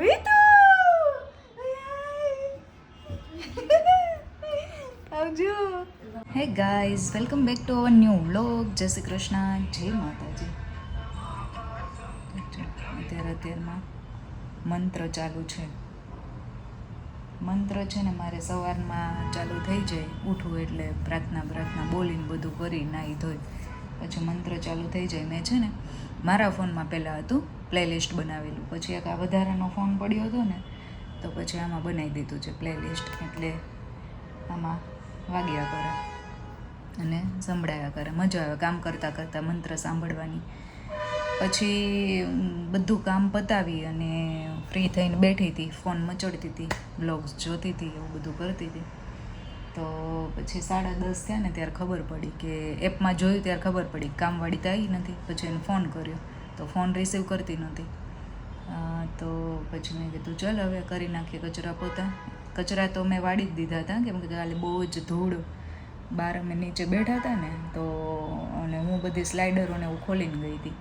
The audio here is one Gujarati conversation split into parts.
રીતુ આવજો. Hey guys, welcome back to our new vlog. જય શ્રી કૃષ્ણ, જય માતાજી. અત્યારમાં મંત્ર ચાલુ છે. મંત્ર છે ને મારે સવારમાં ચાલુ થઈ જાય, ઉઠવું એટલે પ્રાર્થના બોલીને બધું કરી નાહી ધોઈ પછી મંત્ર ચાલુ થઈ જાય. મેં છે ને મારા ફોનમાં પહેલાં હતું પ્લેલિસ્ટ બનાવેલું, પછી એક આ વધારાનો ફોન પડ્યો હતો ને તો પછી આમાં બનાવી દીધું છે પ્લેલિસ્ટ, એટલે આમાં વાગ્યા કરે અને સંભળાયા કરે. મજા આવે કામ કરતાં કરતાં મંત્ર સાંભળવાની. પછી બધું કામ પતાવી અને ફ્રી થઈને બેઠી હતી, ફોન મચડતી હતી, બ્લોગ્સ જોતી હતી, એવું બધું કરતી હતી. તો પછી 10:30 થયા ને ત્યારે ખબર પડી કે એપમાં જોયું ત્યારે ખબર પડી કામવાળી તો આવી નથી. પછી એને ફોન કર્યો તો ફોન રિસીવ કરતી નહોતી. તો પછી મેં કીધું ચાલ હવે કરી નાખીએ કચરા પોતા. કચરા તો મેં વાળી જ દીધા હતા, કેમ કે કાલે બહુ જ ધૂળ, બહાર અમે નીચે બેઠા હતા ને તો, અને હું બધી સ્લાઇડરોને એવું ખોલીને ગઈ હતી,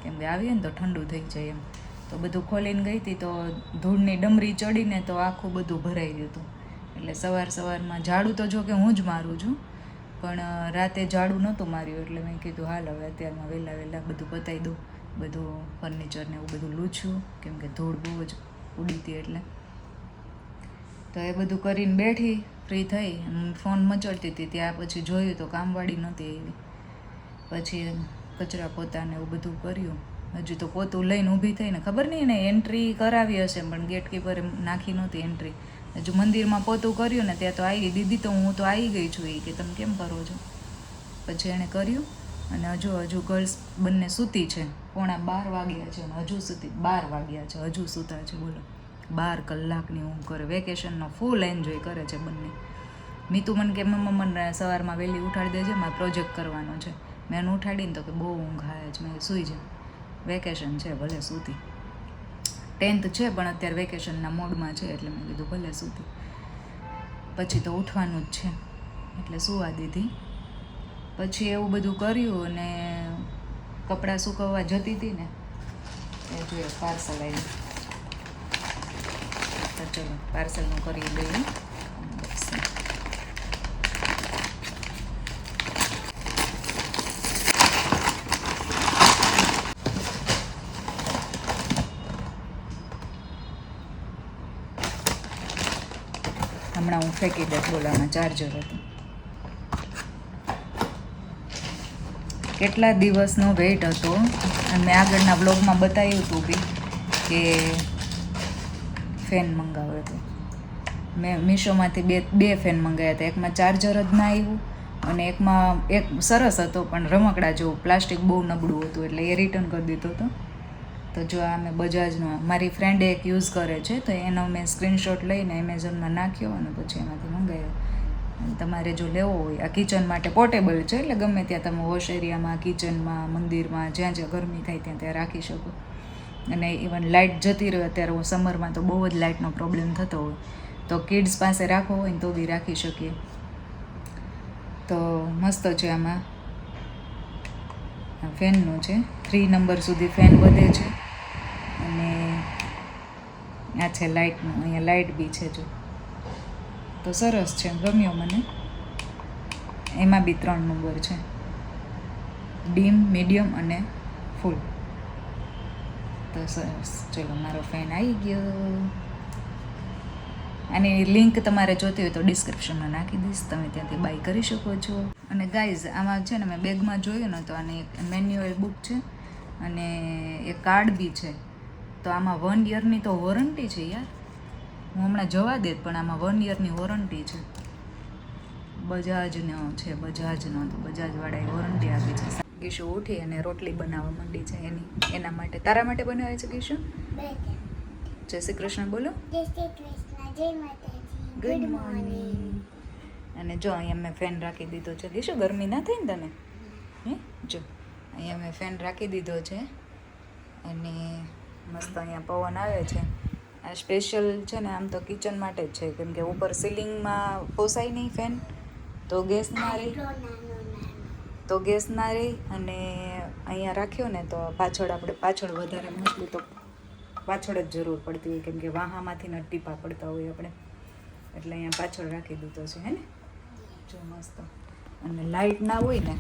કેમ કે આવીએ ને તો ઠંડુ થઈ જાય એમ. તો બધું ખોલીને ગઈ હતી તો ધૂળની ડમરી ચડીને તો આખું બધું ભરાઈ ગયું હતું. એટલે સવારમાં ઝાડુ તો જો કે હું જ મારું છું, પણ રાતે ઝાડુ નહોતું માર્યું. એટલે મેં કીધું હાલ હવે અત્યારમાં વહેલા બધું પતાવી દઉં, બધું ફર્નિચરને એવું બધું લૂછ્યું, કેમ કે ધૂળ બહુ જ ઉડી હતી. એટલે તો એ બધું કરીને બેઠી, ફ્રી થઈ, ફોન મચડતી હતી. ત્યાં પછી જોયું તો કામવાળી નહોતી એવી. પછી કચરા પોતાને એવું બધું કર્યું. હજી તો પોતું લઈને ઊભી થઈને, ખબર નહીં એને એન્ટ્રી કરાવી હશે પણ ગેટકીપરે નાખી નહોતી એન્ટ્રી. હજુ મંદિરમાં પોતું કર્યું ને ત્યાં તો આવી દીદી, તો હું તો આવી ગઈ છું. એ કે તમે કેમ કરો છો? પછી એણે કર્યું અને હજુ ગર્લ્સ બંને સૂતી છે. 11:15 વાગ્યા છે અને હજુ સુધી 12 વાગ્યા છે, હજુ સૂતા છે. બોલો, 12 કલાકની ઊંઘ કરે. વેકેશનનો ફૂલ એન્જોય કરે છે બંને. મીતુ મને કે મમ્મા મને સવારમાં વહેલી ઉઠાડી દેજે, મારે પ્રોજેક્ટ કરવાનો છે. મેં એને ઉઠાડીને તો કે બહુ ઊંઘ આવે છે. મેં સૂઈ જાય, વેકેશન છે ભલે સૂતી. 10th છે પણ અત્યારે વેકેશનના મોડમાં છે, એટલે મેં કીધું ભલે સૂતી. પછી તો ઉઠવાનું જ છે એટલે સૂવા દીધી. પછી એવું બધું કર્યું અને કપડાં સૂકવવા જતી હતી ને એ જોઈએ પાર્સલ આવ્યું. તો ચલો પાર્સલનું કરી લઈએ. હમણાં હું ફેંકી દે, બોલામાં ચાર્જર હતું. કેટલા દિવસનો વેઇટ હતો, અને મેં આગળના બ્લોગમાં બતાવ્યું હતું બી કે ફેન મંગાવ્યો હતો. મેં મીશોમાંથી બે ફેન મંગાવ્યા હતા. એકમાં ચાર્જર જ ના આવ્યું અને એકમાં એક સરસ હતો પણ રમકડા જેવું, પ્લાસ્ટિક બહુ નબળું હતું, એટલે એ રિટર્ન કરી દીધો હતો. તો જો આ મેં બજાજનો, મારી ફ્રેન્ડે એક યુઝ કરે છે તો એનો મેં સ્ક્રીનશોટ લઈને એમેઝોનમાં નાખ્યો અને પછી એમાંથી મંગાવ્યો. તમારે જો લેવો હોય, આ કિચન માટે પોર્ટેબલ છે, એટલે ગમે ત્યાં તમે વોશ એરિયામાં, કિચનમાં, મંદિરમાં, જ્યાં ગરમી થાય ત્યાં રાખી શકો. અને ઇવન લાઇટ જતી રહે અત્યારે સમરમાં તો બહુ જ લાઇટનો પ્રોબ્લેમ થતો હોય, તો કિડ્સ પાસે રાખવો હોય ને તો બી રાખી શકીએ. તો મસ્ત છે. આમાં ફેનનું છે, 3 નંબર સુધી ફેન વધે છે. અને આ છે લાઇટનું, અહીંયા લાઇટ બી છે જો. તો સરસ છે, ગમ્યો મને. એમાં બી 3 નંબર છે, ડીમ, મીડિયમ અને ફૂલ. તો સરસ. ચલો મારો ફેન આવી ગયો. આની લિંક તમારે જોતી હોય તો ડિસ્ક્રિપ્શનમાં નાખી દઈશ, તમે ત્યાંથી બાય કરી શકો છો. અને ગાઈઝ આમાં છે ને મેં બેગમાં જોયું ને તો આની એક મેન્યુઅલ બુક છે અને એક કાર્ડ બી છે. તો આમાં 1 યરની તો વોરંટી છે યાર. હું હમણાં જવા દેત પણ આમાં 1 યરની વોરંટી છે. બજાજનો છે, બજાજનો તો બજાજવાળાએ વોરંટી આપી છે. ગીશુ ઉઠી અને રોટલી બનાવવા માંડી છે એના માટે. તારા માટે બનાવે છે ગીશુ? જય શ્રી કૃષ્ણ બોલો. જય શ્રી કૃષ્ણ, જય માતાજી, ગુડ મોર્નિંગ. અને જો અહીંયા મેં ફેન રાખી દીધો છે. ગીશુ ગરમી ના થાય ને તને? હે જો અહીંયા મેં ફેન રાખી દીધો છે અને મસ્ત અહીંયા પવન આવે છે. આ સ્પેશિયલ છે ને આમ તો કિચન માટે જ છે, કેમ કે ઉપર સીલિંગમાં પોસાય નહીં ફેન, તો ગેસ ના રહી. અને અહીંયા રાખ્યો ને તો પાછળ વધારે મોસ્ટલી તો પાછળ જ જરૂર પડતી હોય, કેમ કે વાહામાંથી ન ટીપા પડતા હોય આપણે, એટલે અહીંયા પાછળ રાખી દીધો છે હે ને. જો મસ્ત. અને લાઇટ ના હોય ને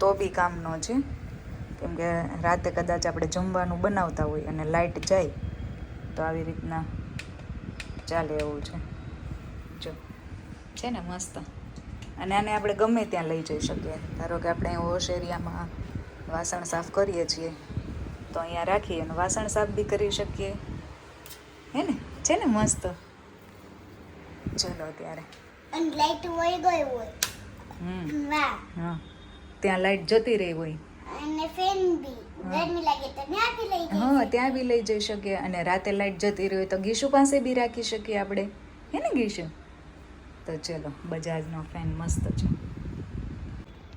તો બી કામનો છે, કેમ કે રાતે કદાચ આપણે જમવાનું બનાવતા હોય અને લાઇટ જાય તો આવી રીતના ચાલે એવું છે. જો છે ને મસ્ત. અને આને આપણે ગમે ત્યાં લઈ જઈ શકીએ. ધારો કે આપણે વોશ એરિયામાં વાસણ સાફ કરીએ છીએ તો અહીંયા રાખીએ અને વાસણ સાફ બી કરી શકીએ હે ને. છે ને મસ્ત. ચલો ત્યારે. અને લાઈટ વહી ગઈ હોય. વાહ. હા, ત્યાં લાઈટ જતી રહી હોય અને ફેન બી ગરમી લાગે તો ત્યાંથી લઈ જઈ હા, ત્યાં બી લઈ જઈ શકીએ. અને રાતે લાઈટ જતી રહી હોય તો ગીશુ પાસે બી રાખી શકીએ આપણે, હે ને ગીશુ. તો ચલો, બજાજનો ફેન મસ્ત છે.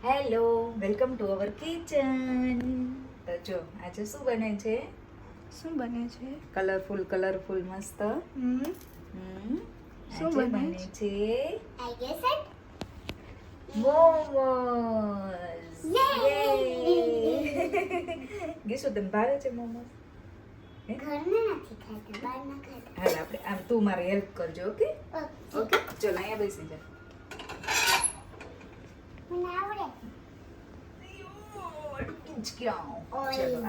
Hello, welcome to our kitchen. તો જો આજે શું બને છે? શું બને છે? કલરફુલ મસ્ત. શું આજે બને બને છે I guess it. Momos. Yay! ગીશુ તને ભાવે છે મોમોસ? ઘરના નથી ખાતા, બહારના ખાતા. હાલ આપણે આમ તું મારી હેલ્પ કરજો. ઓકે ઓકે, ચલો અહીંયા બેસી જા. મને આવડે. ચલો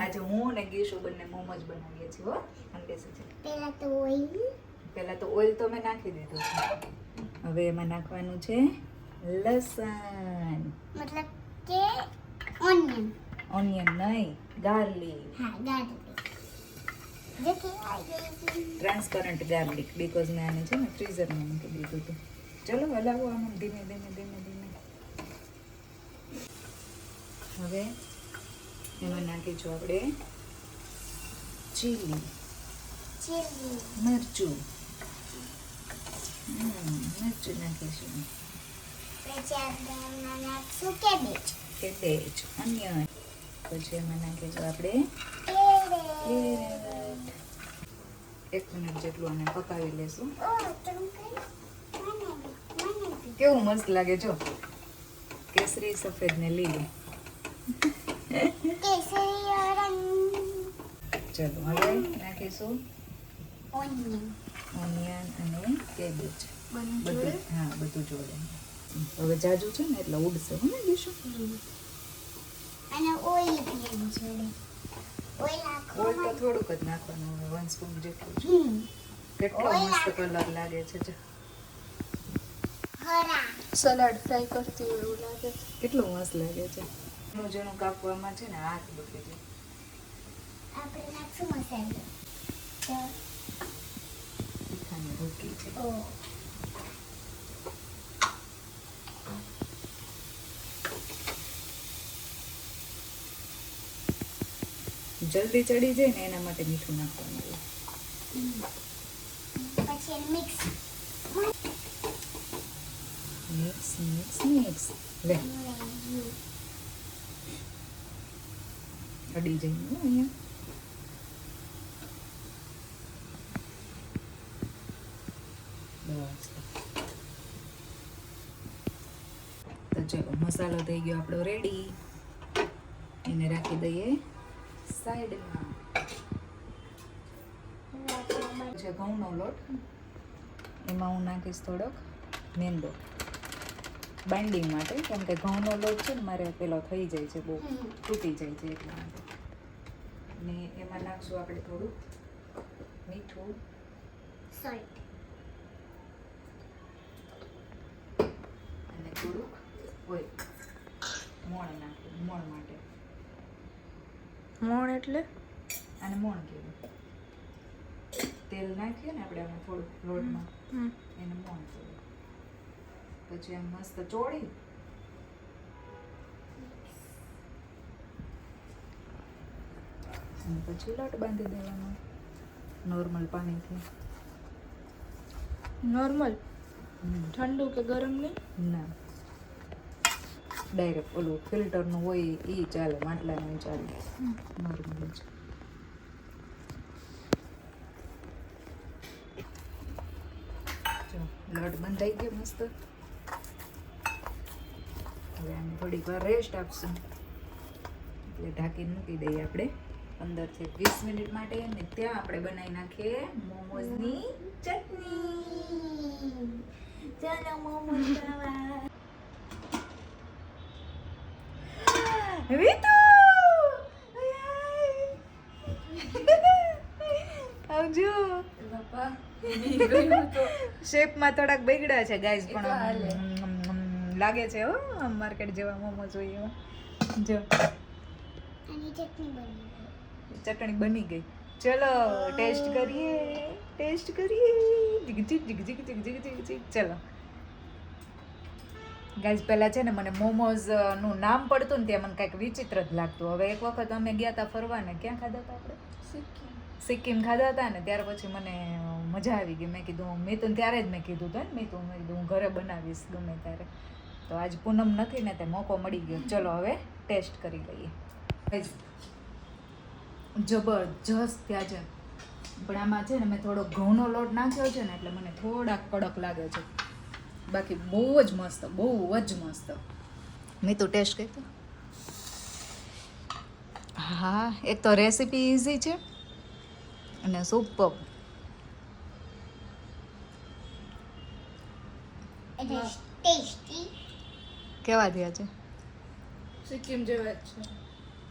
આજે હું ને ગીશુ બંને મોમોસ બનાવીએ છીએ હો. અને બેસી જા. પેલા તો ઓઇલ. પહેલા તો ઓઇલ તો મેં નાખી દીધું છે. હવે એમાં નાખવાનું છે લસણ. મતલબ કે ઓનિયન. ઓનિયન નહીં, ગાર્લિક. હા, ગાર્લિક. જે કે આઈ ગઈ. ટ્રાન્સપરન્ટ ગાર્લિક, બીકોઝ મેં આને છે ને ફ્રીઝરમાં મૂકી દીધું હતું. ચલો હલાવો આમ ધીમે ધીમે. હવે એમાં નાખીશું આપણે ચીલી, મરચું. મરચું નાખીશું. પછી આપણે એમાં નાખશું કેબેજ. Cabbage, onion. પછી એમાં નાખીશું આપણે કેરેટ. 1 મિનિટ જેટલું આને પકાવી લેશું. ઓ, તમે કઈ? મને. કેવું મસ્ત લાગે જો, કેસરી, સફેદ ને લીલું. કેસરી રંગ. ચલો હવે નાખીશું ઓનિયન. અને કેબેજ. બંને બધું, જોડે? હા બધું જોડે. હવે જાજુ છે ને એટલે ઉડશે હો ને ગીશું. અને ઓઇલ બી એની જોડે. ઓઇલ ઓઇલ તો નાખવામાં. થોડુંક જ નાખવાનું, હવે 1 સ્પૂન જેટલું છે. કેટલો ઓઇલ મસ્ત કલર લાગે છે જો. હરા. સલાડ ફ્રાય કરતી હોય એવું લાગે છે. કેટલું મસ્ત લાગે છે. જેનું કાપવામાં છે ને હાથ દુખે છે. આપણે નાખશું મસાલો. તો તીખાની ભૂકી છે. ઓ જલ્દી ચડી જાય ને એના માટે મીઠું નાખવાનું હોય. પછી મિક્સ. મિક્સ લે, અડી જાય ને અહીંયા. બસ. તો ચલો, મસાલો થઈ ગયો આપણો રેડી. એને રાખી દઈએ સાઈડમાં. છે ઘઉંનો લોટ, એમાં હું નાખીશ થોડોક મેંદો બાઇન્ડિંગ માટે, કેમ કે ઘઉંનો લોટ છે ને મારે પેલો થઈ જાય છે, બહુ તૂટી જાય છે એટલા માટે. ને એમાં નાખશું આપણે થોડું મીઠું, સોલ્ટ. અને થોડુંક ઓઇલ. મોણ નાખ્યું, મોણ માટે. મોણ એટલે? અને મોણ કહેવાય. તેલ નાખીએ ને આપણે આમાં થોડુંક લોટમાં, એને મોણ કહેવાય. પછી આમ મસ્ત ચોળી અને પછી લોટ બાંધી દેવાનો નોર્મલ પાણીથી. નોર્મલ? ઠંડુ કે ગરમ નહીં? ના, ડાયરેક્ટ ઓલું ફિલ્ટરનું હોય એ ચાલે, માટલાનું ચાલે, નોર્મલ જ. જો લોટ બંધાઈ ગયો મસ્ત. હવે આને થોડીક વાર રેસ્ટ આપશું એટલે ઢાંકીને મૂકી દઈએ આપણે 15 થી 20 મિનિટ માટે ને ત્યાં આપણે બનાવી નાખીએ મોમોઝની ચટણી. ચાલો મોમોઝ ખાવા. રીતુ આવજો. બાપા શેપમાં થોડાક બગડ્યા છે ગાઈઝ, એ તો હાલે. પણ લાગે છે હો માર્કેટ જેવા મોમોઝ હોય એવા. જો અને ચટણી બની ગઈ. ચટણી બની ગઈ. ચલો ટેસ્ટ કરીએ. Jig jig jig jig jig jig jig jig. ચલો ગાઈઝ, પહેલા છે ને મને મોમોઝ નું નામ પડતું ને ત્યાં મને કંઈક વિચિત્ર જ લાગતું. હવે એક વખત અમે ગયા હતા ફરવા ને, ક્યાં ખાધા હતા આપણે? સિક્કિમ ખાધા હતા ને, ત્યાર પછી મને મજા આવી ગઈ. મેં કીધું મેં તો ત્યારે જ મેં કીધું હતું ને મેં કીધું હું ઘરે બનાવીશ ગમે ત્યારે. તો આજ પૂનમ નથી ને તે મોકો મળી ગયો. ચલો હવે ટેસ્ટ કરી લઈએ. જબરજસ્ત ત્યાં છે, પણ આમાં છે ને મેં થોડો ઘઉંનો લોટ નાખ્યો છે ને એટલે મને થોડાક કડક લાગે છે. બાકી બહુ જ મસ્ત, બહુ જ મસ્ત. મેં તો ટેસ્ટ કરી. હા, એક તો રેસીપી ઇઝી છે અને સુપર. એટલે ટેસ્ટી. કેવા થયા છે? સિક્કિમ જેવા જ છે.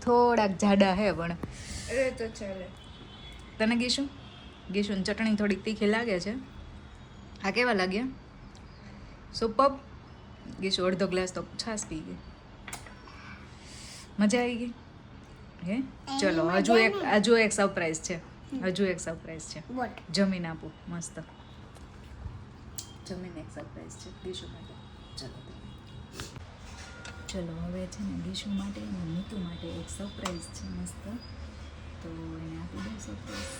થોડાક જાડા હે પણ એ તો ચાલે. તને ગીશું ચટણી થોડીક તીખી લાગે છે. આ કેવા લાગ્યા? સુપર. ગીશું અડધો ગ્લાસ તો છાશ પી ગઈ. મજા આવી ગઈ હે? ચલો હજુ એક સરપ્રાઈઝ છે. વોટ? જમીન આપું મસ્ત. જમીન એક સરપ્રાઈઝ છે ગીશુ માટે. ચલો હવે છે ને ગીશુ માટે અને નીતુ માટે એક સરપ્રાઈઝ છે મસ્ત. તો એને આપી દઉં સરપ્રાઈઝ.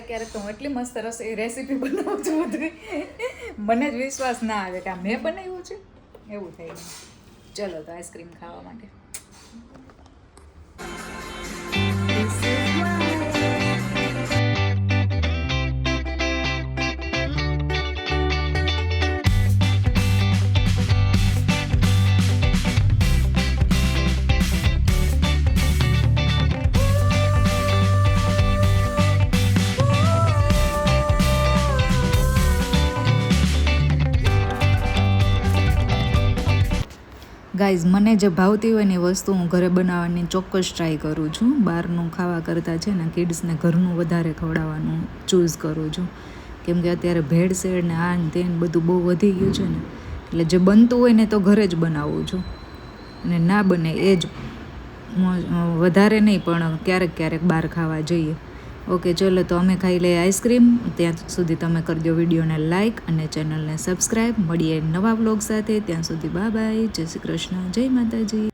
ક્યારેક તો હું એટલી મસ્ત રેસીપી બનાવું છું બધું મને જ વિશ્વાસ ના આવે કે આ મેં બનાવ્યું છે એવું થાય. ચલો તો આઈસ્ક્રીમ ખાવા માટે. ગાઈઝ, મને જે ભાવતી હોય ને એ વસ્તુ હું ઘરે બનાવવાની ચોક્કસ ટ્રાય કરું છું. બહારનું ખાવા કરતાં છે ને કિડ્સને ઘરનું વધારે ખવડાવવાનું ચૂઝ કરું છું. કેમ કે અત્યારે ભેળસેળ ને આ ને તે ને બધું બહુ વધી ગયું છે ને, એટલે જે બનતું હોય ને તો ઘરે જ બનાવું છું. અને ના બને એ જ વધારે નહીં પણ ક્યારેક બહાર ખાવા જઈએ. ઓકે ચલો તો અમે ખાઈ લઈએ આઈસ્ક્રીમ. ત્યાં સુધી તમે કરજો વિડીયોને લાઇક અને ચેનલને સબસ્ક્રાઈબ. મળીએ નવા વ્લોગ સાથે. ત્યાં સુધી બાય બાય. જય શ્રી કૃષ્ણ. જય માતાજી.